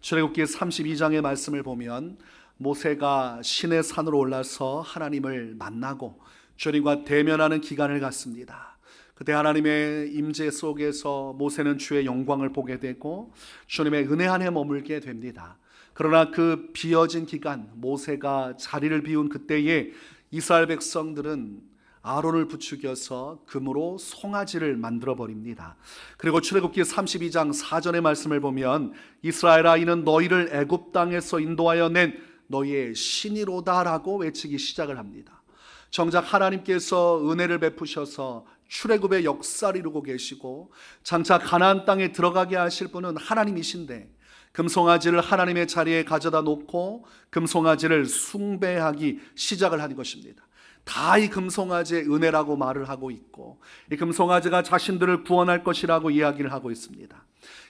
출애굽기 32장의 말씀을 보면 모세가 시내 산으로 올라서 하나님을 만나고 주님과 대면하는 기간을 갖습니다. 그때 하나님의 임재 속에서 모세는 주의 영광을 보게 되고 주님의 은혜 안에 머물게 됩니다. 그러나 그 비어진 기간, 모세가 자리를 비운 그때에 이스라엘 백성들은 아론을 부추겨서 금으로 송아지를 만들어 버립니다. 그리고 출애굽기 32장 4절의 말씀을 보면 이스라엘아, 이는 너희를 애굽 땅에서 인도하여 낸 너희의 신이로다라고 외치기 시작을 합니다. 정작 하나님께서 은혜를 베푸셔서 출애굽의 역사를 이루고 계시고 장차 가나안 땅에 들어가게 하실 분은 하나님이신데 금송아지를 하나님의 자리에 가져다 놓고 금송아지를 숭배하기 시작을 한 것입니다. 다 이 금송아지의 은혜라고 말을 하고 있고 이 금송아지가 자신들을 구원할 것이라고 이야기를 하고 있습니다.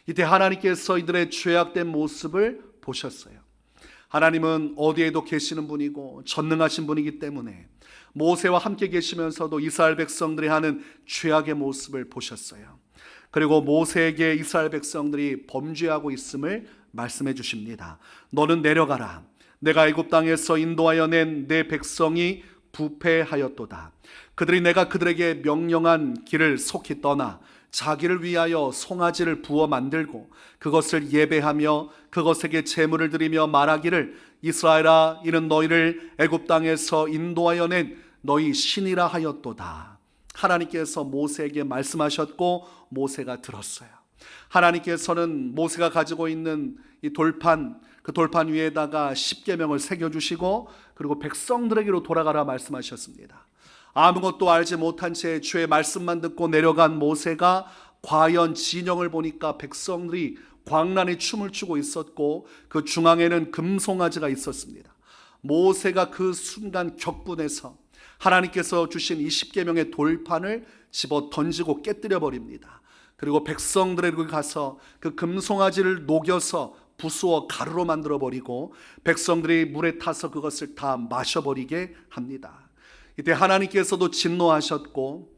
이때 하나님께서 이들의 죄악된 모습을 보셨어요. 하나님은 어디에도 계시는 분이고 전능하신 분이기 때문에 모세와 함께 계시면서도 이스라엘 백성들이 하는 죄악의 모습을 보셨어요. 그리고 모세에게 이스라엘 백성들이 범죄하고 있음을 말씀해 주십니다. 너는 내려가라. 내가 애굽 땅에서 인도하여 낸 내 백성이 부패하였도다. 그들이 내가 그들에게 명령한 길을 속히 떠나 자기를 위하여 송아지를 부어 만들고 그것을 예배하며 그것에게 제물을 드리며 말하기를 이스라엘아, 이는 너희를 애굽 땅에서 인도하여 낸 너희 신이라 하였도다. 하나님께서 모세에게 말씀하셨고 모세가 들었어요. 하나님께서는 모세가 가지고 있는 이 돌판, 그 돌판 위에다가 십계명을 새겨주시고 그리고 백성들에게로 돌아가라 말씀하셨습니다. 아무것도 알지 못한 채 주의 말씀만 듣고 내려간 모세가 과연 진영을 보니까 백성들이 광란의 춤을 추고 있었고 그 중앙에는 금송아지가 있었습니다. 모세가 그 순간 격분해서 하나님께서 주신 이 십계명의 돌판을 집어 던지고 깨뜨려 버립니다. 그리고 백성들에게 가서 그 금송아지를 녹여서 부수어 가루로 만들어 버리고 백성들이 물에 타서 그것을 다 마셔버리게 합니다. 이때 하나님께서도 진노하셨고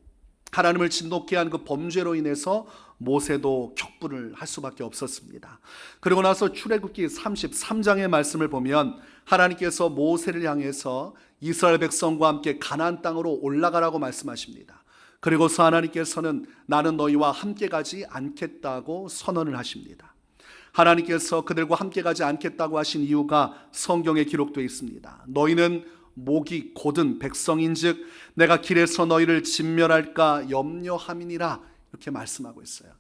하나님을 진노케 한 그 범죄로 인해서 모세도 격분을 할 수밖에 없었습니다. 그리고 나서 출애굽기 33장의 말씀을 보면 하나님께서 모세를 향해서 이스라엘 백성과 함께 가나안 땅으로 올라가라고 말씀하십니다. 그리고서 하나님께서는 나는 너희와 함께 가지 않겠다고 선언을 하십니다. 하나님께서 그들과 함께 가지 않겠다고 하신 이유가 성경에 기록되어 있습니다. 너희는 목이 곧은 백성인즉 내가 길에서 너희를 진멸할까 염려함이니라, 이렇게 말씀하고 있어요.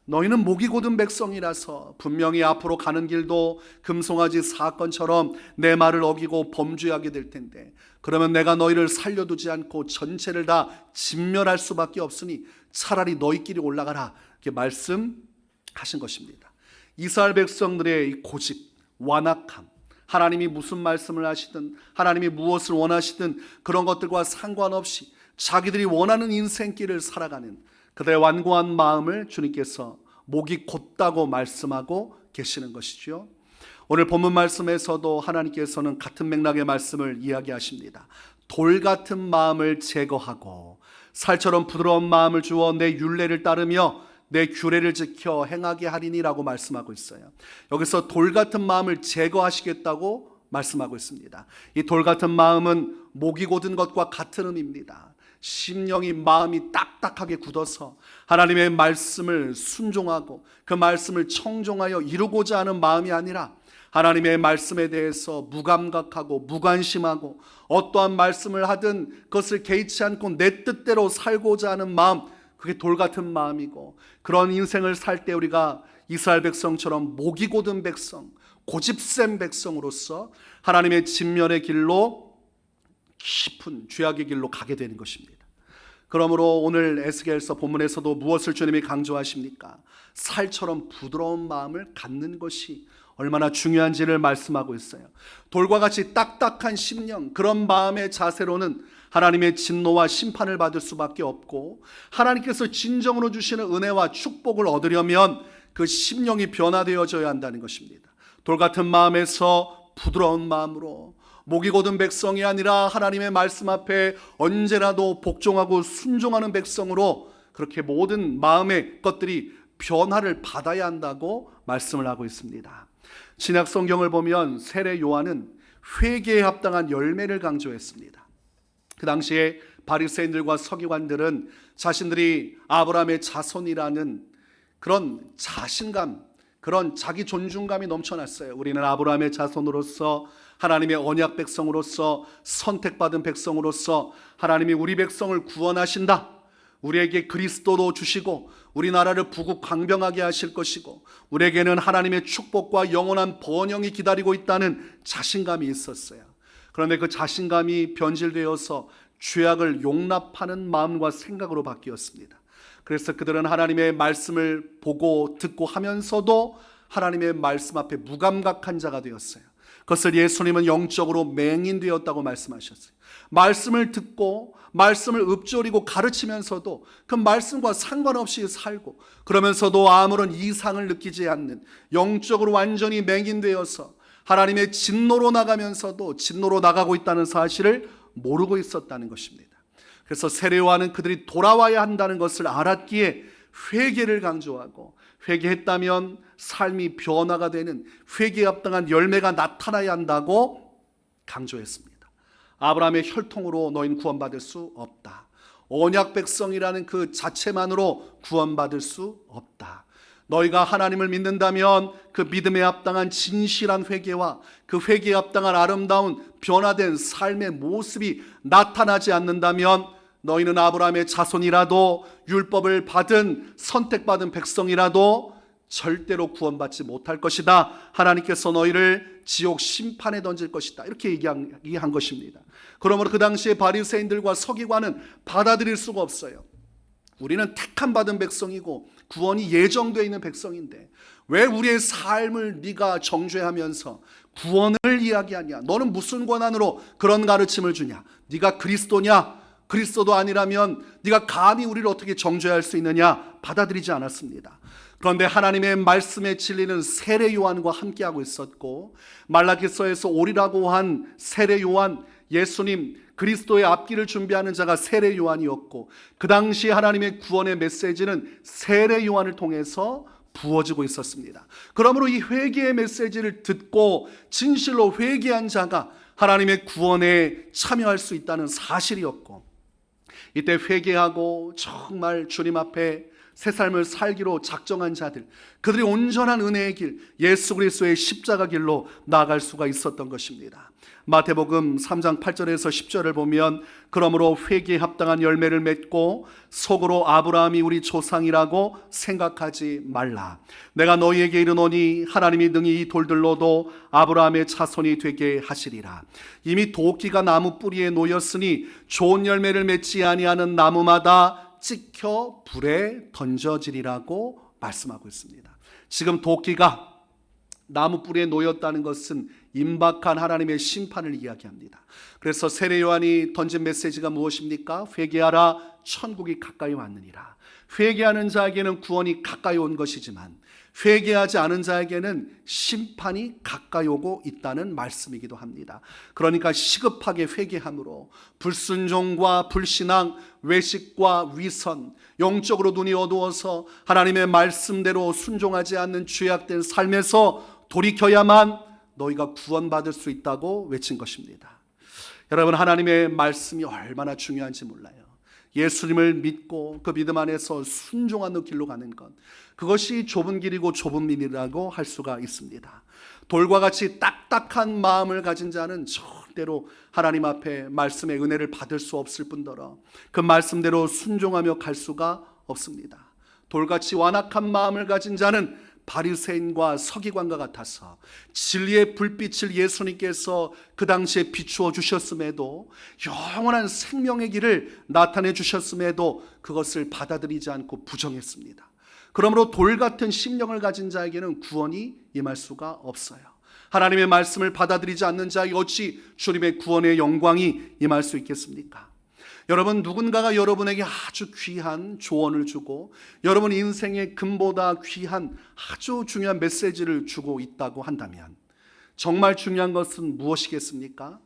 너희는 목이 곧은 백성이라서 분명히 앞으로 가는 길도 금송아지 사건처럼 내 말을 어기고 범죄하게 될 텐데 그러면 내가 너희를 살려두지 않고 전체를 다 진멸할 수밖에 없으니 차라리 너희끼리 올라가라, 이렇게 말씀하신 것입니다. 이스라엘 백성들의 이 고집, 완악함, 하나님이 무슨 말씀을 하시든 하나님이 무엇을 원하시든 그런 것들과 상관없이 자기들이 원하는 인생길을 살아가는 그들의 완고한 마음을 주님께서 목이 곧다고 말씀하고 계시는 것이죠. 오늘 본문 말씀에서도 하나님께서는 같은 맥락의 말씀을 이야기하십니다. 돌 같은 마음을 제거하고 살처럼 부드러운 마음을 주어 내 율례를 따르며 내 규례를 지켜 행하게 하리니라고 말씀하고 있어요. 여기서 돌 같은 마음을 제거하시겠다고 말씀하고 있습니다. 이 돌 같은 마음은 목이 곧은 것과 같은 의미입니다. 심령이, 마음이 딱딱하게 굳어서 하나님의 말씀을 순종하고 그 말씀을 청종하여 이루고자 하는 마음이 아니라 하나님의 말씀에 대해서 무감각하고 무관심하고 어떠한 말씀을 하든 그것을 개의치 않고 내 뜻대로 살고자 하는 마음, 그게 돌 같은 마음이고 그런 인생을 살 때 우리가 이스라엘 백성처럼 목이 곧은 백성, 고집센 백성으로서 하나님의 진멸의 길로, 깊은 죄악의 길로 가게 되는 것입니다. 그러므로 오늘 에스겔서 본문에서도 무엇을 주님이 강조하십니까? 살처럼 부드러운 마음을 갖는 것이 얼마나 중요한지를 말씀하고 있어요. 돌과 같이 딱딱한 심령, 그런 마음의 자세로는 하나님의 진노와 심판을 받을 수밖에 없고 하나님께서 진정으로 주시는 은혜와 축복을 얻으려면 그 심령이 변화되어져야 한다는 것입니다. 돌 같은 마음에서 부드러운 마음으로 목이 곧은 백성이 아니라 하나님의 말씀 앞에 언제라도 복종하고 순종하는 백성으로 그렇게 모든 마음의 것들이 변화를 받아야 한다고 말씀을 하고 있습니다. 신약 성경을 보면 세례 요한은 회개에 합당한 열매를 강조했습니다. 그 당시에 바리새인들과 서기관들은 자신들이 아브라함의 자손이라는 그런 자신감, 그런 자기 존중감이 넘쳐났어요. 우리는 아브라함의 자손으로서, 하나님의 언약 백성으로서, 선택받은 백성으로서 하나님이 우리 백성을 구원하신다, 우리에게 그리스도도 주시고 우리나라를 부국 강병하게 하실 것이고 우리에게는 하나님의 축복과 영원한 번영이 기다리고 있다는 자신감이 있었어요. 그런데 그 자신감이 변질되어서 죄악을 용납하는 마음과 생각으로 바뀌었습니다. 그래서 그들은 하나님의 말씀을 보고 듣고 하면서도 하나님의 말씀 앞에 무감각한 자가 되었어요. 그것을 예수님은 영적으로 맹인되었다고 말씀하셨어요. 말씀을 듣고 말씀을 읊조리고 가르치면서도 그 말씀과 상관없이 살고, 그러면서도 아무런 이상을 느끼지 않는, 영적으로 완전히 맹인되어서 하나님의 진노로 나가면서도 진노로 나가고 있다는 사실을 모르고 있었다는 것입니다. 그래서 세례 요한은 그들이 돌아와야 한다는 것을 알았기에 회개를 강조하고, 회개했다면 삶이 변화가 되는, 회개에 합당한 열매가 나타나야 한다고 강조했습니다. 아브라함의 혈통으로 너희는 구원받을 수 없다. 언약 백성이라는 그 자체만으로 구원받을 수 없다. 너희가 하나님을 믿는다면 그 믿음에 합당한 진실한 회개와 그 회개에 합당한 아름다운 변화된 삶의 모습이 나타나지 않는다면 너희는 아브라함의 자손이라도, 율법을 받은 선택받은 백성이라도 절대로 구원받지 못할 것이다. 하나님께서 너희를 지옥 심판에 던질 것이다. 이렇게 얘기한 것입니다. 그러므로 그 당시에 바리새인들과 서기관은 받아들일 수가 없어요. 우리는 택함 받은 백성이고 구원이 예정되어 있는 백성인데 왜 우리의 삶을 네가 정죄하면서 구원을 이야기하냐? 너는 무슨 권한으로 그런 가르침을 주냐? 네가 그리스도냐? 그리스도도 아니라면 네가 감히 우리를 어떻게 정죄할 수 있느냐? 받아들이지 않았습니다. 그런데 하나님의 말씀의 진리는 세례 요한과 함께하고 있었고, 말라기서에서 오리라고 한 세례 요한, 예수님 그리스도의 앞길을 준비하는 자가 세례 요한이었고, 그 당시 하나님의 구원의 메시지는 세례 요한을 통해서 부어지고 있었습니다. 그러므로 이 회개의 메시지를 듣고 진실로 회개한 자가 하나님의 구원에 참여할 수 있다는 사실이었고, 이때 회개하고 정말 주님 앞에 새 삶을 살기로 작정한 자들, 그들이 온전한 은혜의 길, 예수 그리스도의 십자가 길로 나아갈 수가 있었던 것입니다. 마태복음 3장 8절에서 10절을 보면, 그러므로 회개에 합당한 열매를 맺고 속으로 아브라함이 우리 조상이라고 생각하지 말라. 내가 너희에게 이르노니 하나님이 능히 이 돌들로도 아브라함의 자손이 되게 하시리라. 이미 도끼가 나무 뿌리에 놓였으니 좋은 열매를 맺지 아니하는 나무마다 찍혀 불에 던져지리라고 말씀하고 있습니다. 지금 도끼가 나무 뿌리에 놓였다는 것은 임박한 하나님의 심판을 이야기합니다. 그래서 세례 요한이 던진 메시지가 무엇입니까? 회개하라, 천국이 가까이 왔느니라. 회개하는 자에게는 구원이 가까이 온 것이지만 회개하지 않은 자에게는 심판이 가까이 오고 있다는 말씀이기도 합니다. 그러니까 시급하게 회개함으로 불순종과 불신앙, 외식과 위선, 영적으로 눈이 어두워서 하나님의 말씀대로 순종하지 않는 죄악된 삶에서 돌이켜야만 너희가 구원받을 수 있다고 외친 것입니다. 여러분, 하나님의 말씀이 얼마나 중요한지 몰라요. 예수님을 믿고 그 믿음 안에서 순종하는 길로 가는 것, 그것이 좁은 길이고 좁은 민이라고 할 수가 있습니다. 돌과 같이 딱딱한 마음을 가진 자는 절대로 하나님 앞에 말씀의 은혜를 받을 수 없을 뿐더러 그 말씀대로 순종하며 갈 수가 없습니다. 돌같이 완악한 마음을 가진 자는 바리새인과 서기관과 같아서 진리의 불빛을 예수님께서 그 당시에 비추어 주셨음에도, 영원한 생명의 길을 나타내 주셨음에도 그것을 받아들이지 않고 부정했습니다. 그러므로 돌 같은 심령을 가진 자에게는 구원이 임할 수가 없어요. 하나님의 말씀을 받아들이지 않는 자에게 어찌 주님의 구원의 영광이 임할 수 있겠습니까? 여러분, 누군가가 여러분에게 아주 귀한 조언을 주고 여러분 인생의 금보다 귀한 아주 중요한 메시지를 주고 있다고 한다면 정말 중요한 것은 무엇이겠습니까?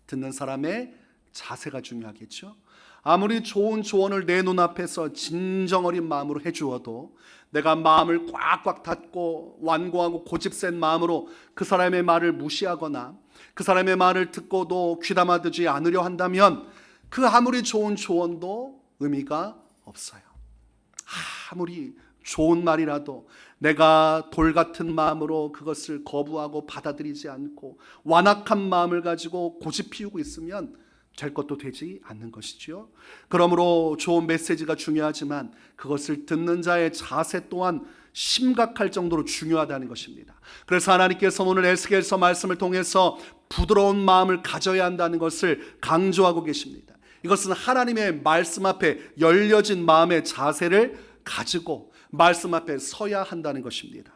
듣는 사람의 자세가 중요하겠죠. 아무리 좋은 조언을 내 눈앞에서 진정어린 마음으로 해주어도 내가 마음을 꽉꽉 닫고 완고하고 고집센 마음으로 그 사람의 말을 무시하거나 그 사람의 말을 듣고도 귀담아 듣지 않으려 한다면 그 아무리 좋은 조언도 의미가 없어요. 아무리 좋은 말이라도 내가 돌 같은 마음으로 그것을 거부하고 받아들이지 않고 완악한 마음을 가지고 고집 피우고 있으면 될 것도 되지 않는 것이지요. 그러므로 좋은 메시지가 중요하지만 그것을 듣는 자의 자세 또한 심각할 정도로 중요하다는 것입니다. 그래서 하나님께서 오늘 에스겔서 말씀을 통해서 부드러운 마음을 가져야 한다는 것을 강조하고 계십니다. 이것은 하나님의 말씀 앞에 열려진 마음의 자세를 가지고 말씀 앞에 서야 한다는 것입니다.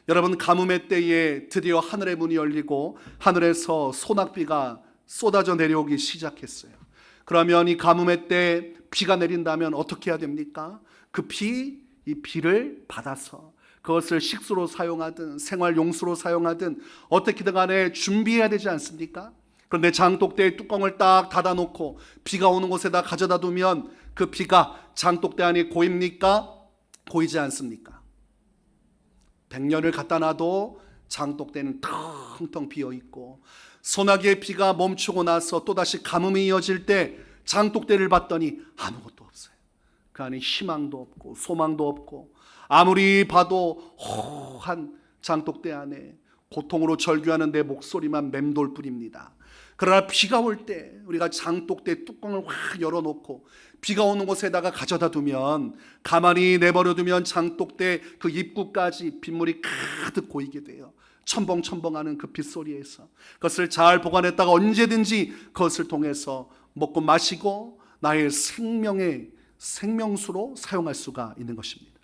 여러분, 가뭄의 때에 드디어 하늘의 문이 열리고 하늘에서 소낙비가 쏟아져 내려오기 시작했어요. 그러면 이 가뭄의 때 비가 내린다면 어떻게 해야 됩니까? 이 비를 받아서 그것을 식수로 사용하든 생활용수로 사용하든 어떻게든 간에 준비해야 되지 않습니까? 그런데 장독대의 뚜껑을 딱 닫아놓고 비가 오는 곳에다 가져다 두면 그 비가 장독대 안에 고입니까? 고이지 않습니까? 100년을 갖다 놔도 장독대는 텅텅 비어있고 소나기의 비가 멈추고 나서 또다시 가뭄이 이어질 때 장독대를 봤더니 아무것도 없어요. 그 안에 희망도 없고 소망도 없고 아무리 봐도 허한 장독대 안에 고통으로 절규하는 내 목소리만 맴돌 뿐입니다. 그러나 비가 올 때 우리가 장독대 뚜껑을 확 열어놓고 비가 오는 곳에다가 가져다 두면 가만히 내버려 두면 장독대 그 입구까지 빗물이 가득 고이게 돼요. 첨벙첨벙하는 그 빗소리에서 그것을 잘 보관했다가 언제든지 그것을 통해서 먹고 마시고 나의 생명의 생명수로 사용할 수가 있는 것입니다.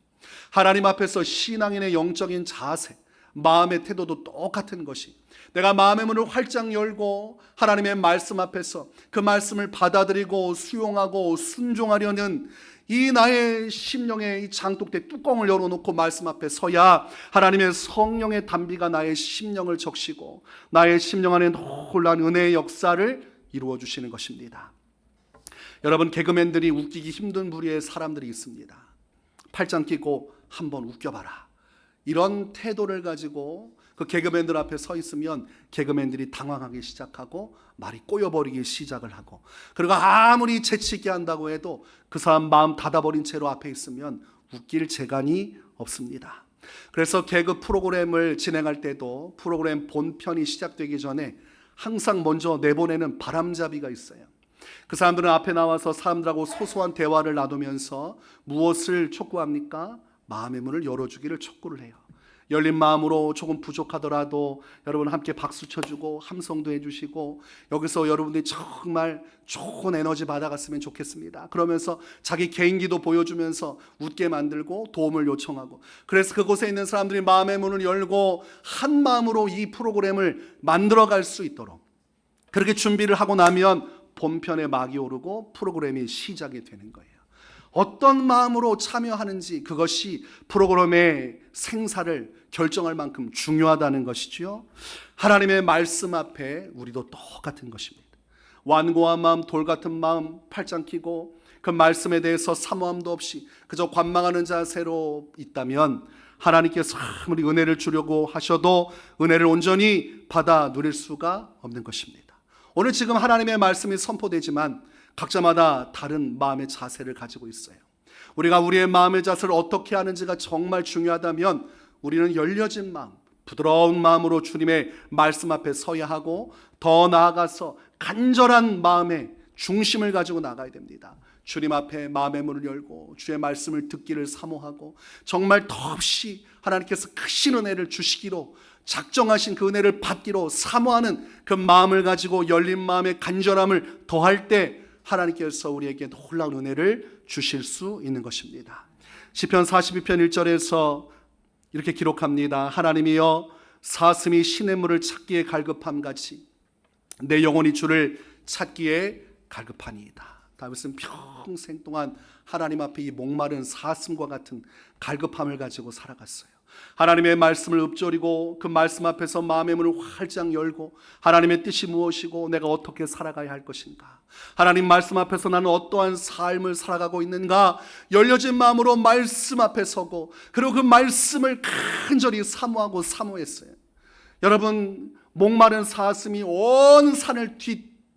하나님 앞에서 신앙인의 영적인 자세, 마음의 태도도 똑같은 것이 내가 마음의 문을 활짝 열고 하나님의 말씀 앞에서 그 말씀을 받아들이고 수용하고 순종하려는 이 나의 심령의 이 장독대 뚜껑을 열어놓고 말씀 앞에 서야 하나님의 성령의 단비가 나의 심령을 적시고 나의 심령 안에 놀라운 은혜의 역사를 이루어 주시는 것입니다. 여러분, 개그맨들이 웃기기 힘든 부류의 사람들이 있습니다. 팔짱 끼고 한번 웃겨봐라, 이런 태도를 가지고 그 개그맨들 앞에 서 있으면 개그맨들이 당황하기 시작하고 말이 꼬여버리기 시작을 하고, 그리고 아무리 재치있게 한다고 해도 그 사람 마음 닫아버린 채로 앞에 있으면 웃길 재간이 없습니다. 그래서 개그 프로그램을 진행할 때도 프로그램 본편이 시작되기 전에 항상 먼저 내보내는 바람잡이가 있어요. 그 사람들은 앞에 나와서 사람들하고 소소한 대화를 나누면서 무엇을 촉구합니까? 마음의 문을 열어주기를 촉구를 해요. 열린 마음으로 조금 부족하더라도 여러분 함께 박수 쳐주고 함성도 해주시고 여기서 여러분들이 정말 좋은 에너지 받아갔으면 좋겠습니다. 그러면서 자기 개인기도 보여주면서 웃게 만들고 도움을 요청하고, 그래서 그곳에 있는 사람들이 마음의 문을 열고 한 마음으로 이 프로그램을 만들어갈 수 있도록 그렇게 준비를 하고 나면 본편에 막이 오르고 프로그램이 시작이 되는 거예요. 어떤 마음으로 참여하는지 그것이 프로그램의 생사를 결정할 만큼 중요하다는 것이지요. 하나님의 말씀 앞에 우리도 똑같은 것입니다. 완고한 마음, 돌 같은 마음 팔짱 끼고 그 말씀에 대해서 사모함도 없이 그저 관망하는 자세로 있다면 하나님께서 아무리 은혜를 주려고 하셔도 은혜를 온전히 받아 누릴 수가 없는 것입니다. 오늘 지금 하나님의 말씀이 선포되지만 각자마다 다른 마음의 자세를 가지고 있어요. 우리가 우리의 마음의 자세를 어떻게 하는지가 정말 중요하다면 우리는 열려진 마음, 부드러운 마음으로 주님의 말씀 앞에 서야 하고 더 나아가서 간절한 마음의 중심을 가지고 나가야 됩니다. 주님 앞에 마음의 문을 열고 주의 말씀을 듣기를 사모하고 정말 더없이 하나님께서 크신 은혜를 주시기로 작정하신 그 은혜를 받기로 사모하는 그 마음을 가지고 열린 마음의 간절함을 더할 때 하나님께서 우리에게 놀라운 은혜를 주실 수 있는 것입니다. 시편 42편 1절에서 이렇게 기록합니다. 하나님이여 사슴이 시냇물을 찾기에 갈급함 같이 내 영혼이 주를 찾기에 갈급하니이다. 다윗은 평생 동안 하나님 앞에 이 목마른 사슴과 같은 갈급함을 가지고 살아갔어요. 하나님의 말씀을 읊조리고 그 말씀 앞에서 마음의 문을 활짝 열고 하나님의 뜻이 무엇이고 내가 어떻게 살아가야 할 것인가, 하나님 말씀 앞에서 나는 어떠한 삶을 살아가고 있는가, 열려진 마음으로 말씀 앞에 서고 그리고 그 말씀을 간절히 사모하고 사모했어요. 여러분, 목마른 사슴이 온 산을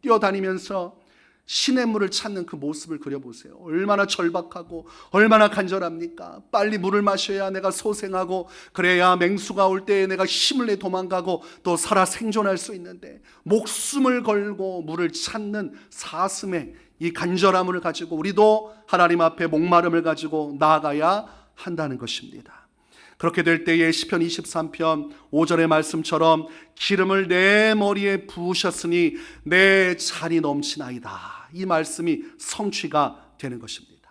뛰어다니면서 시냇물을 찾는 그 모습을 그려보세요. 얼마나 절박하고 얼마나 간절합니까? 빨리 물을 마셔야 내가 소생하고 그래야 맹수가 올 때에 내가 힘을 내 도망가고 또 살아 생존할 수 있는데, 목숨을 걸고 물을 찾는 사슴의 이 간절함을 가지고 우리도 하나님 앞에 목마름을 가지고 나아가야 한다는 것입니다. 그렇게 될 때에 시편 23편 5절의 말씀처럼 기름을 내 머리에 부으셨으니 내 잔이 넘치나이다, 이 말씀이 성취가 되는 것입니다.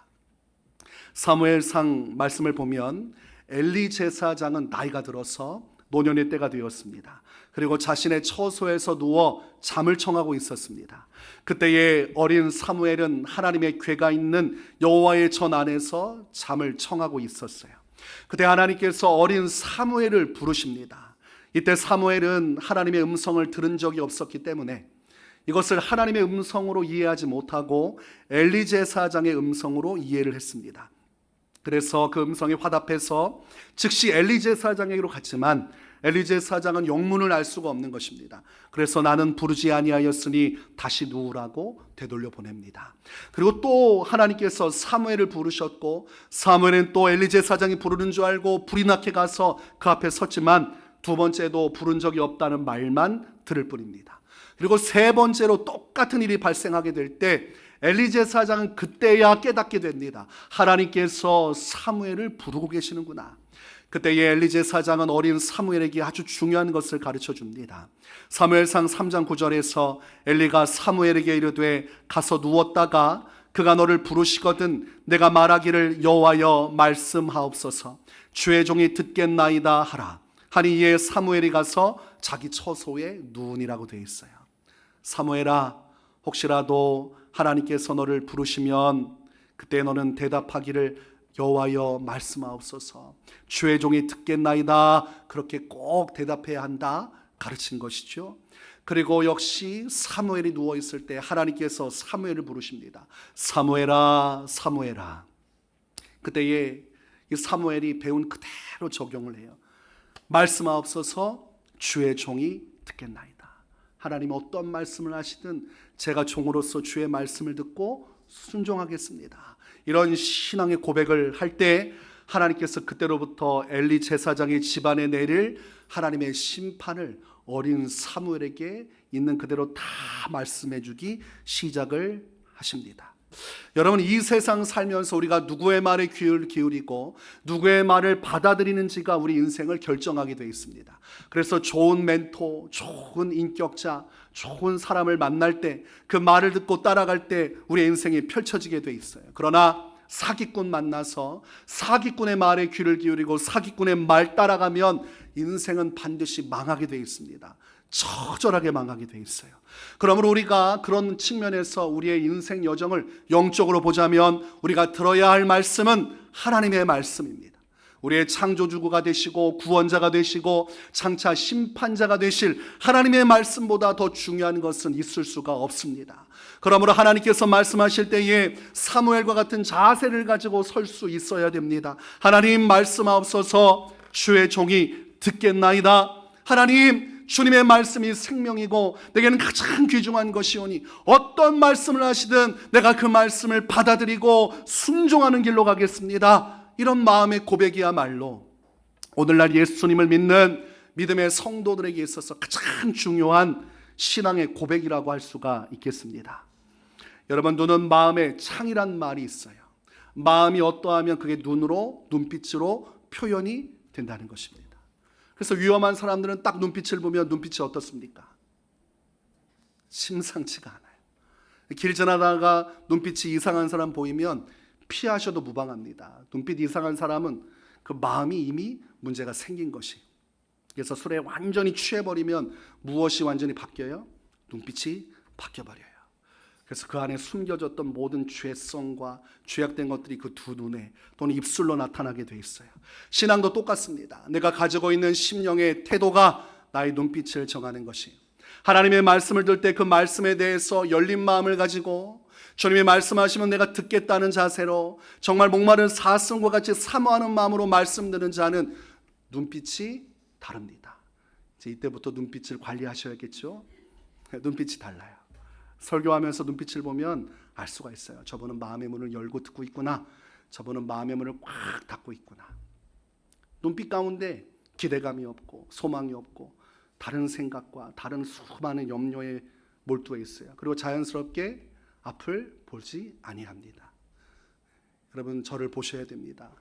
사무엘상 말씀을 보면 엘리 제사장은 나이가 들어서 노년의 때가 되었습니다. 그리고 자신의 처소에서 누워 잠을 청하고 있었습니다. 그때의 어린 사무엘은 하나님의 궤가 있는 여호와의 전 안에서 잠을 청하고 있었어요. 그때 하나님께서 어린 사무엘을 부르십니다. 이때 사무엘은 하나님의 음성을 들은 적이 없었기 때문에 이것을 하나님의 음성으로 이해하지 못하고 엘리 제사장의 음성으로 이해를 했습니다. 그래서 그 음성에 화답해서 즉시 엘리 제사장에게로 갔지만 엘리 제사장은 영문을 알 수가 없는 것입니다. 그래서 나는 부르지 아니하였으니 다시 누우라고 되돌려 보냅니다. 그리고 또 하나님께서 사무엘을 부르셨고 사무엘은 또 엘리 제사장이 부르는 줄 알고 불이 나게 가서 그 앞에 섰지만 두 번째도 부른 적이 없다는 말만 들을 뿐입니다. 그리고 세 번째로 똑같은 일이 발생하게 될 때 엘리 제사장은 그때야 깨닫게 됩니다. 하나님께서 사무엘을 부르고 계시는구나. 그때의 엘리 제사장은 어린 사무엘에게 아주 중요한 것을 가르쳐 줍니다. 사무엘상 3장 9절에서 엘리가 사무엘에게 이르되 가서 누웠다가 그가 너를 부르시거든 내가 말하기를 여호와여 말씀하옵소서 주의 종이 듣겠나이다 하라 하니 이에 사무엘이 가서 자기 처소에 누우니라고 되어 있어요. 사무엘아, 혹시라도 하나님께서 너를 부르시면 그때 너는 대답하기를 여호와여 말씀하옵소서 주의 종이 듣겠나이다, 그렇게 꼭 대답해야 한다 가르친 것이죠. 그리고 역시 사무엘이 누워있을 때 하나님께서 사무엘을 부르십니다. 사무엘아 사무엘아. 그때에 이 사무엘이 배운 그대로 적용을 해요. 말씀하옵소서 주의 종이 듣겠나이다. 하나님 어떤 말씀을 하시든 제가 종으로서 주의 말씀을 듣고 순종하겠습니다. 이런 신앙의 고백을 할 때 하나님께서 그때로부터 엘리 제사장의 집안에 내릴 하나님의 심판을 어린 사무엘에게 있는 그대로 다 말씀해 주기 시작을 하십니다. 여러분, 이 세상 살면서 우리가 누구의 말에 귀를 기울이고 누구의 말을 받아들이는지가 우리 인생을 결정하게 되어 있습니다. 그래서 좋은 멘토, 좋은 인격자, 좋은 사람을 만날 때 그 말을 듣고 따라갈 때 우리 인생이 펼쳐지게 되어 있어요. 그러나 사기꾼 만나서 사기꾼의 말에 귀를 기울이고 사기꾼의 말 따라가면 인생은 반드시 망하게 되어 있습니다. 처절하게 망하게 되어 있어요. 그러므로 우리가 그런 측면에서 우리의 인생 여정을 영적으로 보자면 우리가 들어야 할 말씀은 하나님의 말씀입니다. 우리의 창조주가 되시고 구원자가 되시고 장차 심판자가 되실 하나님의 말씀보다 더 중요한 것은 있을 수가 없습니다. 그러므로 하나님께서 말씀하실 때에 사무엘과 같은 자세를 가지고 설 수 있어야 됩니다. 하나님 말씀하옵소서 주의 종이 듣겠나이다. 하나님, 주님의 말씀이 생명이고 내게는 가장 귀중한 것이오니 어떤 말씀을 하시든 내가 그 말씀을 받아들이고 순종하는 길로 가겠습니다. 이런 마음의 고백이야말로 오늘날 예수님을 믿는 믿음의 성도들에게 있어서 가장 중요한 신앙의 고백이라고 할 수가 있겠습니다. 여러분, 눈은 마음의 창이란 말이 있어요. 마음이 어떠하면 그게 눈으로, 눈빛으로 표현이 된다는 것입니다. 그래서 위험한 사람들은 딱 눈빛을 보면 눈빛이 어떻습니까? 심상치가 않아요. 길 지나다가 눈빛이 이상한 사람 보이면 피하셔도 무방합니다. 눈빛 이상한 사람은 그 마음이 이미 문제가 생긴 것이. 그래서 술에 완전히 취해버리면 무엇이 완전히 바뀌어요? 눈빛이 바뀌어버려요. 그래서 그 안에 숨겨졌던 모든 죄성과 죄악된 것들이 그 두 눈에 또는 입술로 나타나게 돼 있어요. 신앙도 똑같습니다. 내가 가지고 있는 심령의 태도가 나의 눈빛을 정하는 것이, 하나님의 말씀을 들을 때 그 말씀에 대해서 열린 마음을 가지고 주님이 말씀하시면 내가 듣겠다는 자세로 정말 목마른 사슴과 같이 사모하는 마음으로 말씀 듣는 자는 눈빛이 다릅니다. 이제 이때부터 눈빛을 관리하셔야겠죠. 눈빛이 달라요. 설교하면서 눈빛을 보면 알 수가 있어요. 저분은 마음의 문을 열고 듣고 있구나, 저분은 마음의 문을 꽉 닫고 있구나. 눈빛 가운데 기대감이 없고 소망이 없고 다른 생각과 다른 수많은 염려에 몰두해 있어요. 그리고 자연스럽게 앞을 보지 아니합니다. 여러분, 저를 보셔야 됩니다.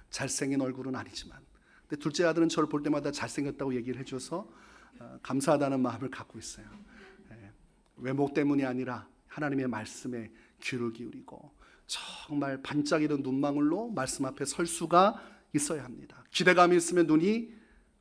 잘생긴 얼굴은 아니지만, 근데 둘째 아들은 저를 볼 때마다 잘생겼다고 얘기를 해줘서 감사하다는 마음을 갖고 있어요. 외모 때문이 아니라 하나님의 말씀에 귀를 기울이고 정말 반짝이는 눈망울로 말씀 앞에 설 수가 있어야 합니다. 기대감이 있으면 눈이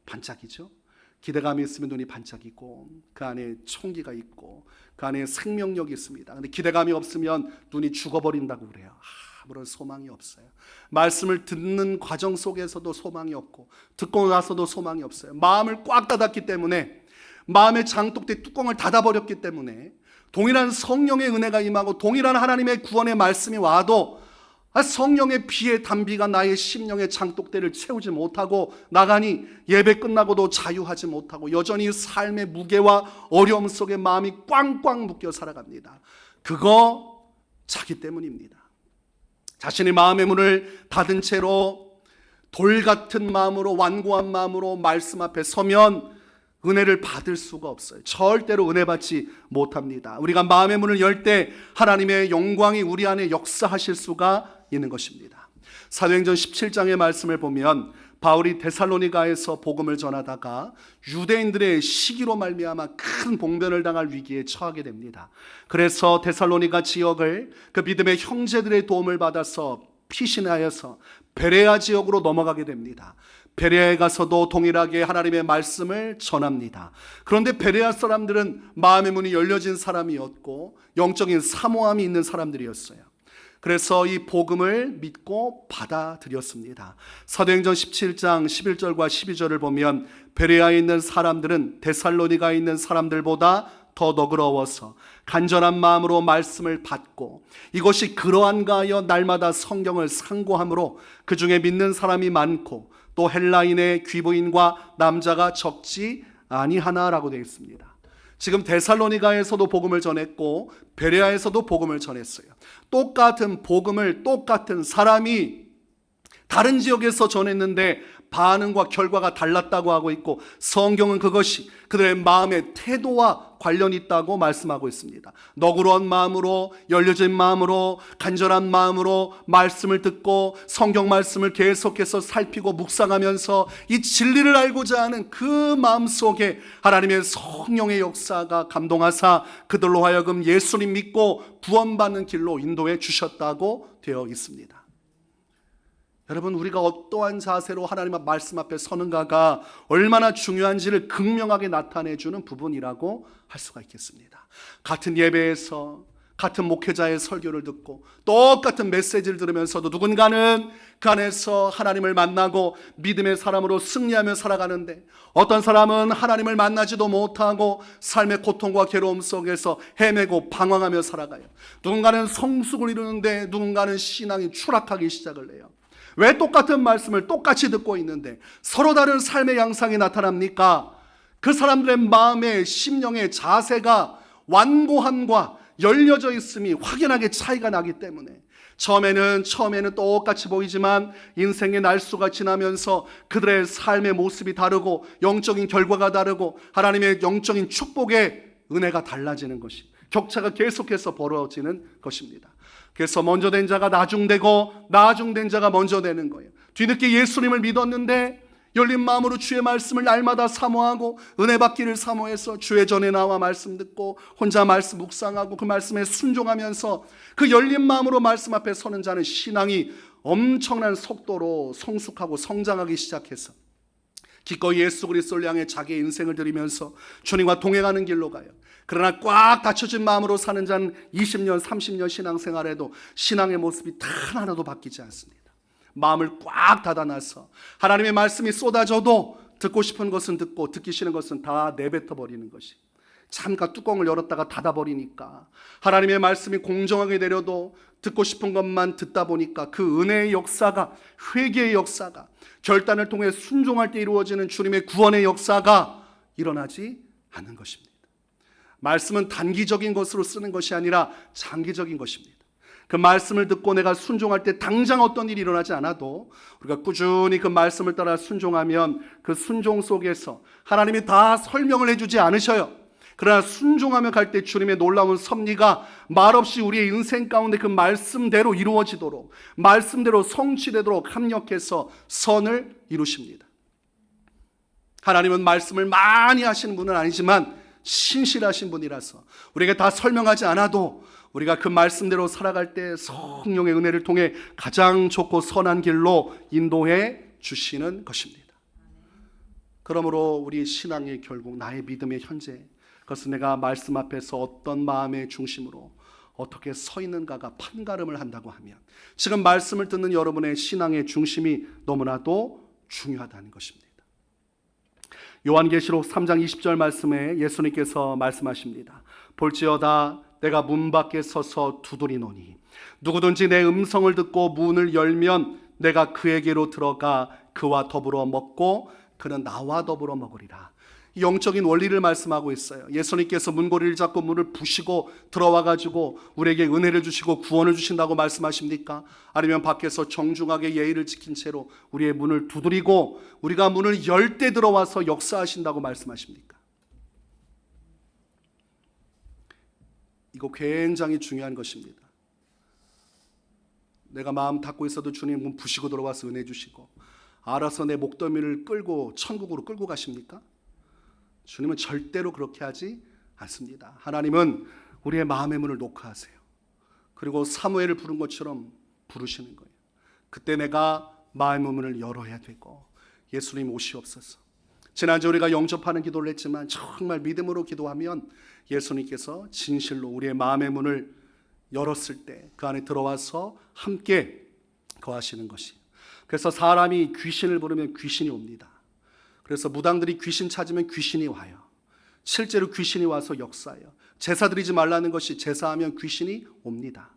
반짝이죠. 기대감이 있으면 눈이 반짝이고 그 안에 총기가 있고 그 안에 생명력이 있습니다. 근데 기대감이 없으면 눈이 죽어버린다고 그래요. 아무런 소망이 없어요. 말씀을 듣는 과정 속에서도 소망이 없고 듣고 나서도 소망이 없어요. 마음을 꽉 닫았기 때문에, 마음의 장독대 뚜껑을 닫아버렸기 때문에 동일한 성령의 은혜가 임하고 동일한 하나님의 구원의 말씀이 와도 성령의 비의 단비가 나의 심령의 장독대를 채우지 못하고 나가니 예배 끝나고도 자유하지 못하고 여전히 삶의 무게와 어려움 속에 마음이 꽝꽝 묶여 살아갑니다. 그거 자기 때문입니다. 자신의 마음의 문을 닫은 채로 돌 같은 마음으로, 완고한 마음으로 말씀 앞에 서면 은혜를 받을 수가 없어요. 절대로 은혜 받지 못합니다. 우리가 마음의 문을 열 때 하나님의 영광이 우리 안에 역사하실 수가 있는 것입니다. 사도행전 17장의 말씀을 보면 바울이 데살로니가에서 복음을 전하다가 유대인들의 시기로 말미암아 큰 봉변을 당할 위기에 처하게 됩니다. 그래서 데살로니가 지역을 그 믿음의 형제들의 도움을 받아서 피신하여서 베레아 지역으로 넘어가게 됩니다. 베레아에 가서도 동일하게 하나님의 말씀을 전합니다. 그런데 베레아 사람들은 마음의 문이 열려진 사람이었고 영적인 사모함이 있는 사람들이었어요. 그래서 이 복음을 믿고 받아들였습니다. 사도행전 17장 11절과 12절을 보면 베레아에 있는 사람들은 데살로니가에 있는 사람들보다 더 너그러워서 간절한 마음으로 말씀을 받고 이것이 그러한가 하여 날마다 성경을 상고함으로 그 중에 믿는 사람이 많고 또 헬라인의 귀부인과 남자가 적지 아니하나라고 되어 있습니다. 지금 데살로니가에서도 복음을 전했고 베레아에서도 복음을 전했어요. 똑같은 복음을 똑같은 사람이 다른 지역에서 전했는데 반응과 결과가 달랐다고 하고 있고 성경은 그것이 그들의 마음의 태도와 관련이 있다고 말씀하고 있습니다. 너그러운 마음으로, 열려진 마음으로, 간절한 마음으로 말씀을 듣고 성경 말씀을 계속해서 살피고 묵상하면서 이 진리를 알고자 하는 그 마음속에 하나님의 성령의 역사가 감동하사 그들로 하여금 예수님 믿고 구원받는 길로 인도해 주셨다고 되어 있습니다. 여러분, 우리가 어떠한 자세로 하나님의 말씀 앞에 서는가가 얼마나 중요한지를 극명하게 나타내주는 부분이라고 할 수가 있겠습니다. 같은 예배에서 같은 목회자의 설교를 듣고 똑같은 메시지를 들으면서도 누군가는 그 안에서 하나님을 만나고 믿음의 사람으로 승리하며 살아가는데 어떤 사람은 하나님을 만나지도 못하고 삶의 고통과 괴로움 속에서 헤매고 방황하며 살아가요. 누군가는 성숙을 이루는데 누군가는 신앙이 추락하기 시작을 해요. 왜 똑같은 말씀을 똑같이 듣고 있는데 서로 다른 삶의 양상이 나타납니까? 그 사람들의 마음의 심령의 자세가 완고함과 열려져 있음이 확연하게 차이가 나기 때문에 처음에는 똑같이 보이지만 인생의 날수가 지나면서 그들의 삶의 모습이 다르고 영적인 결과가 다르고 하나님의 영적인 축복의 은혜가 달라지는 것이 격차가 계속해서 벌어지는 것입니다. 그래서 먼저 된 자가 나중되고 나중된 자가 먼저 되는 거예요. 뒤늦게 예수님을 믿었는데 열린 마음으로 주의 말씀을 날마다 사모하고 은혜 받기를 사모해서 주의 전에 나와 말씀 듣고 혼자 말씀 묵상하고 그 말씀에 순종하면서 그 열린 마음으로 말씀 앞에 서는 자는 신앙이 엄청난 속도로 성숙하고 성장하기 시작해서 기꺼이 예수 그리스도를 향해 자기의 인생을 드리면서 주님과 동행하는 길로 가요. 그러나 꽉 닫혀진 마음으로 사는 자는 20년, 30년 신앙생활에도 신앙의 모습이 단 하나도 바뀌지 않습니다. 마음을 꽉 닫아놔서 하나님의 말씀이 쏟아져도 듣고 싶은 것은 듣고 듣기 싫은 것은 다 내뱉어 버리는 것이, 잠깐 뚜껑을 열었다가 닫아버리니까 하나님의 말씀이 공정하게 내려도 듣고 싶은 것만 듣다 보니까 그 은혜의 역사가, 회개의 역사가, 결단을 통해 순종할 때 이루어지는 주님의 구원의 역사가 일어나지 않는 것입니다. 말씀은 단기적인 것으로 쓰는 것이 아니라 장기적인 것입니다. 그 말씀을 듣고 내가 순종할 때 당장 어떤 일이 일어나지 않아도 우리가 꾸준히 그 말씀을 따라 순종하면 그 순종 속에서 하나님이 다 설명을 해주지 않으셔요. 그러나 순종하며 갈 때 주님의 놀라운 섭리가 말없이 우리의 인생 가운데 그 말씀대로 이루어지도록, 말씀대로 성취되도록 합력해서 선을 이루십니다. 하나님은 말씀을 많이 하시는 분은 아니지만 신실하신 분이라서 우리에게 다 설명하지 않아도 우리가 그 말씀대로 살아갈 때 성령의 은혜를 통해 가장 좋고 선한 길로 인도해 주시는 것입니다. 그러므로 우리 신앙의 결국, 나의 믿음의 현재, 그것은 내가 말씀 앞에서 어떤 마음의 중심으로 어떻게 서 있는가가 판가름을 한다고 하면 지금 말씀을 듣는 여러분의 신앙의 중심이 너무나도 중요하다는 것입니다. 요한계시록 3장 20절 말씀에 예수님께서 말씀하십니다. 볼지어다 내가 문 밖에 서서 두드리노니 누구든지 내 음성을 듣고 문을 열면 내가 그에게로 들어가 그와 더불어 먹고 그는 나와 더불어 먹으리라. 영적인 원리를 말씀하고 있어요. 예수님께서 문고리를 잡고 문을 부시고 들어와 가지고 우리에게 은혜를 주시고 구원을 주신다고 말씀하십니까? 아니면 밖에서 정중하게 예의를 지킨 채로 우리의 문을 두드리고 우리가 문을 열 때 들어와서 역사하신다고 말씀하십니까? 이거 굉장히 중요한 것입니다. 내가 마음 닫고 있어도 주님 문 부시고 들어와서 은혜 주시고 알아서 내 목더미를 끌고 천국으로 끌고 가십니까? 주님은 절대로 그렇게 하지 않습니다. 하나님은 우리의 마음의 문을 녹화하세요. 그리고 사무엘을 부른 것처럼 부르시는 거예요. 그때 내가 마음의 문을 열어야 되고 예수님 오시옵소서. 지난주 우리가 영접하는 기도를 했지만 정말 믿음으로 기도하면 예수님께서 진실로 우리의 마음의 문을 열었을 때 그 안에 들어와서 함께 거하시는 것이. 그래서 사람이 귀신을 부르면 귀신이 옵니다. 그래서 무당들이 귀신 찾으면 귀신이 와요. 실제로 귀신이 와서 역사해요. 제사 드리지 말라는 것이 제사하면 귀신이 옵니다.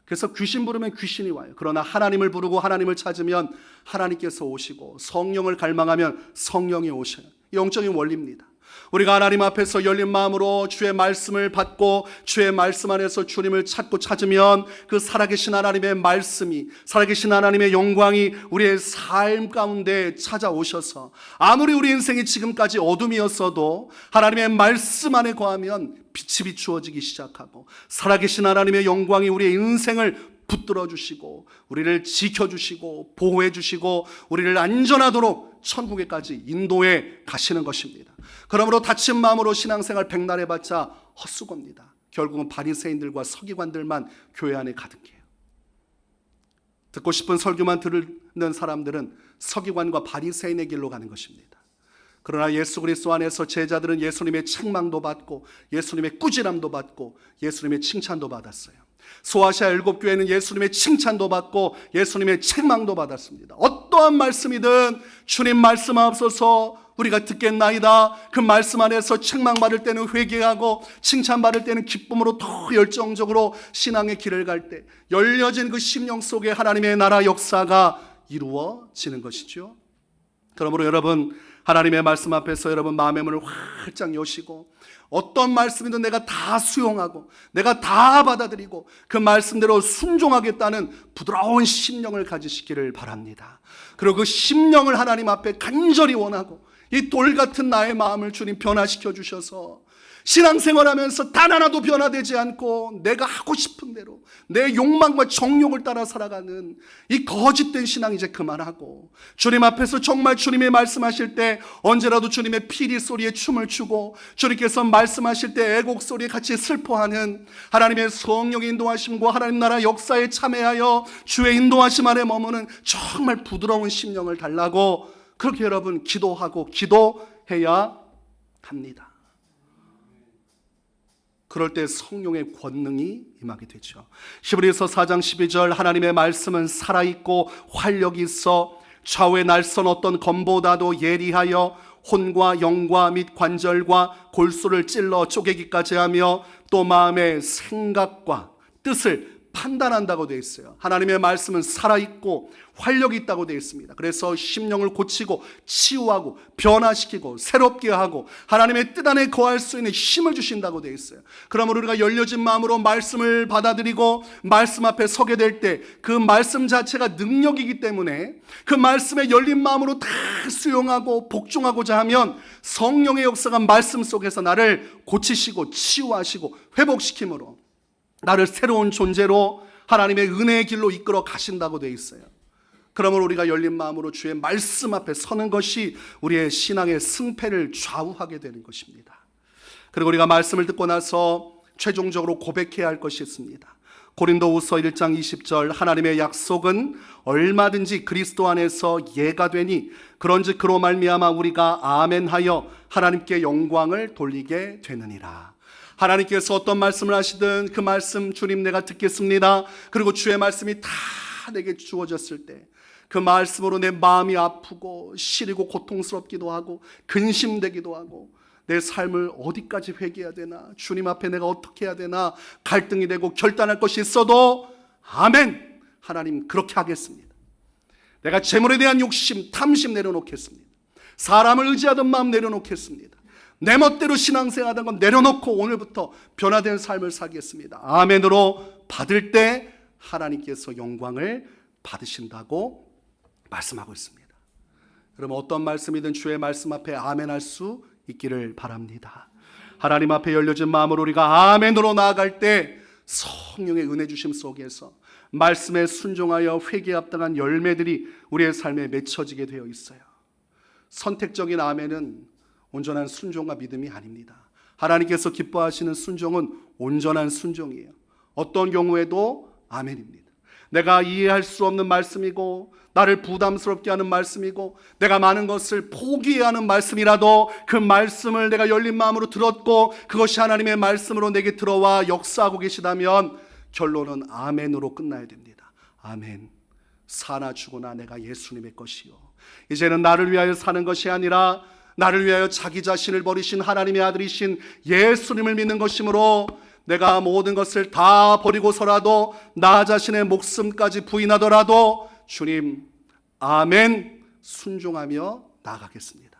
그래서 귀신 부르면 귀신이 와요. 그러나 하나님을 부르고 하나님을 찾으면 하나님께서 오시고 성령을 갈망하면 성령이 오셔요. 영적인 원리입니다. 우리가 하나님 앞에서 열린 마음으로 주의 말씀을 받고 주의 말씀 안에서 주님을 찾고 찾으면 그 살아계신 하나님의 말씀이, 살아계신 하나님의 영광이 우리의 삶 가운데 찾아오셔서 아무리 우리 인생이 지금까지 어둠이었어도 하나님의 말씀 안에 거하면 빛이 비추어지기 시작하고 살아계신 하나님의 영광이 우리의 인생을 붙들어 주시고 우리를 지켜주시고 보호해 주시고 우리를 안전하도록 천국에까지 인도해 가시는 것입니다. 그러므로 다친 마음으로 신앙생활 백날 해봤자 헛수고입니다. 결국은 바리새인들과 서기관들만 교회 안에 가득해요. 듣고 싶은 설교만 듣는 사람들은 서기관과 바리새인의 길로 가는 것입니다. 그러나 예수 그리스도 안에서 제자들은 예수님의 책망도 받고 예수님의 꾸지람도 받고 예수님의 칭찬도 받았어요. 소아시아 7교회는 예수님의 칭찬도 받고 예수님의 책망도 받았습니다. 어떠한 말씀이든 주님 말씀하옵소서 우리가 듣겠나이다. 그 말씀 안에서 책망받을 때는 회개하고 칭찬받을 때는 기쁨으로 더 열정적으로 신앙의 길을 갈 때 열려진 그 심령 속에 하나님의 나라 역사가 이루어지는 것이죠. 그러므로 여러분 하나님의 말씀 앞에서 여러분 마음의 문을 활짝 여시고 어떤 말씀이든 내가 다 수용하고 내가 다 받아들이고 그 말씀대로 순종하겠다는 부드러운 심령을 가지시기를 바랍니다. 그리고 그 심령을 하나님 앞에 간절히 원하고 이 돌 같은 나의 마음을 주님 변화시켜 주셔서 신앙생활하면서 단 하나도 변화되지 않고 내가 하고 싶은 대로 내 욕망과 정욕을 따라 살아가는 이 거짓된 신앙 이제 그만하고 주님 앞에서 정말 주님의 말씀하실 때 언제라도 주님의 피리 소리에 춤을 추고 주님께서 말씀하실 때 애곡 소리에 같이 슬퍼하는 하나님의 성령의 인도하심과 하나님 나라 역사에 참여하여 주의 인도하심 안에 머무는 정말 부드러운 심령을 달라고 그렇게 여러분 기도하고 기도해야 합니다. 그럴 때 성령의 권능이 임하게 되죠. 히브리서 4장 12절 하나님의 말씀은 살아있고 활력이 있어 좌우의 날선 어떤 검보다도 예리하여 혼과 영과 및 관절과 골수를 찔러 쪼개기까지 하며 또 마음의 생각과 뜻을 판단한다고 되어 있어요. 하나님의 말씀은 살아있고 활력이 있다고 되어 있습니다. 그래서 심령을 고치고 치유하고 변화시키고 새롭게 하고 하나님의 뜻 안에 거할 수 있는 힘을 주신다고 되어 있어요. 그러므로 우리가 열려진 마음으로 말씀을 받아들이고 말씀 앞에 서게 될 때 그 말씀 자체가 능력이기 때문에 그 말씀에 열린 마음으로 다 수용하고 복종하고자 하면 성령의 역사가 말씀 속에서 나를 고치시고 치유하시고 회복시킴으로 나를 새로운 존재로 하나님의 은혜의 길로 이끌어 가신다고 되어 있어요. 그러므로 우리가 열린 마음으로 주의 말씀 앞에 서는 것이 우리의 신앙의 승패를 좌우하게 되는 것입니다. 그리고 우리가 말씀을 듣고 나서 최종적으로 고백해야 할 것이 있습니다. 고린도후서 1장 20절 하나님의 약속은 얼마든지 그리스도 안에서 예가 되니 그런즉 그로 말미암아 우리가 아멘하여 하나님께 영광을 돌리게 되느니라. 하나님께서 어떤 말씀을 하시든 그 말씀 주님 내가 듣겠습니다. 그리고 주의 말씀이 다 내게 주어졌을 때 그 말씀으로 내 마음이 아프고 시리고 고통스럽기도 하고 근심되기도 하고 내 삶을 어디까지 회개해야 되나, 주님 앞에 내가 어떻게 해야 되나 갈등이 되고 결단할 것이 있어도 아멘, 하나님 그렇게 하겠습니다. 내가 재물에 대한 욕심, 탐심 내려놓겠습니다. 사람을 의지하던 마음 내려놓겠습니다. 내 멋대로 신앙생활하던 건 내려놓고 오늘부터 변화된 삶을 살겠습니다. 아멘으로 받을 때 하나님께서 영광을 받으신다고 말씀하고 있습니다. 여러분 어떤 말씀이든 주의 말씀 앞에 아멘할 수 있기를 바랍니다. 하나님 앞에 열려진 마음으로 우리가 아멘으로 나아갈 때 성령의 은혜 주심 속에서 말씀에 순종하여 회개에 합당한 열매들이 우리의 삶에 맺혀지게 되어 있어요. 선택적인 아멘은 온전한 순종과 믿음이 아닙니다. 하나님께서 기뻐하시는 순종은 온전한 순종이에요. 어떤 경우에도 아멘입니다. 내가 이해할 수 없는 말씀이고 나를 부담스럽게 하는 말씀이고 내가 많은 것을 포기해야 하는 말씀이라도 그 말씀을 내가 열린 마음으로 들었고 그것이 하나님의 말씀으로 내게 들어와 역사하고 계시다면 결론은 아멘으로 끝나야 됩니다. 아멘. 사나 죽으나 내가 예수님의 것이요. 이제는 나를 위하여 사는 것이 아니라 나를 위하여 자기 자신을 버리신 하나님의 아들이신 예수님을 믿는 것이므로 내가 모든 것을 다 버리고서라도 나 자신의 목숨까지 부인하더라도 주님 아멘 순종하며 나아가겠습니다.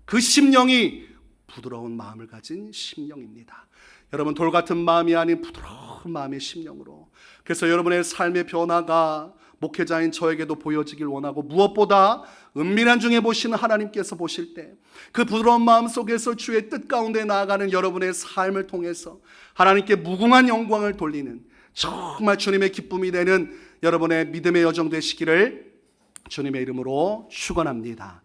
그 심령이 부드러운 마음을 가진 심령입니다. 여러분 돌같은 마음이 아닌 부드러운 마음의 심령으로, 그래서 여러분의 삶의 변화가 목회자인 저에게도 보여지길 원하고 무엇보다 은밀한 중에 보시는 하나님께서 보실 때 그 부드러운 마음 속에서 주의 뜻 가운데 나아가는 여러분의 삶을 통해서 하나님께 무궁한 영광을 돌리는 정말 주님의 기쁨이 되는 여러분의 믿음의 여정 되시기를 주님의 이름으로 축원합니다.